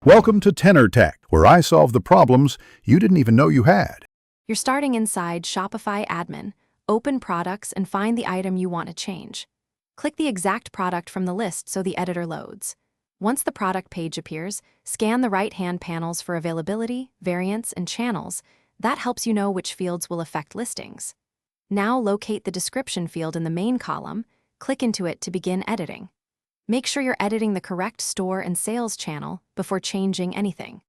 Welcome to Tenor Tech, where I solve the problems you didn't even know you had. You're starting inside Shopify Admin. Open Products and find the item you want to change. Click the exact product from the list so the editor loads. Once the product page appears, scan the right-hand panels for availability, variants, and channels. That helps you know which fields will affect listings. Now locate the description field in the main column. Click into it to begin editing. Make sure you're editing the correct store and sales channel before changing anything.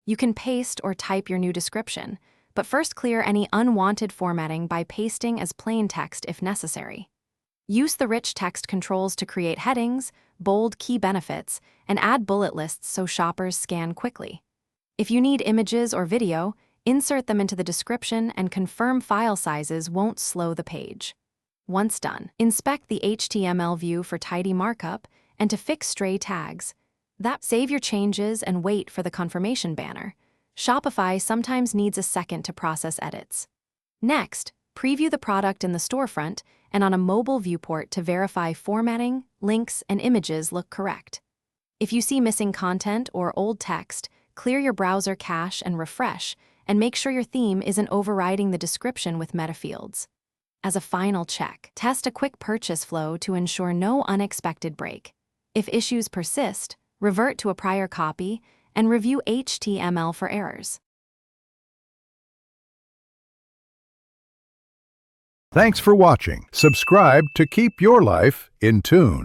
You can paste or type your new description, but first clear any unwanted formatting by pasting as plain text if necessary. Use the rich text controls to create headings, bold key benefits, and add bullet lists so shoppers scan quickly. If you need images or video, insert them into the description and confirm file sizes won't slow the page. Once done, inspect the HTML view for tidy markup and to fix stray tags. Save your changes and wait for the confirmation banner. Shopify sometimes needs a second to process edits. Next, preview the product in the storefront and on a mobile viewport to verify formatting, links, and images look correct. If you see missing content or old text, clear your browser cache and refresh, and make sure your theme isn't overriding the description with meta fields. As a final check, test a quick purchase flow to ensure no unexpected break. If issues persist, revert to a prior copy and review HTML for errors. Thanks for watching. Subscribe to keep your life in tune.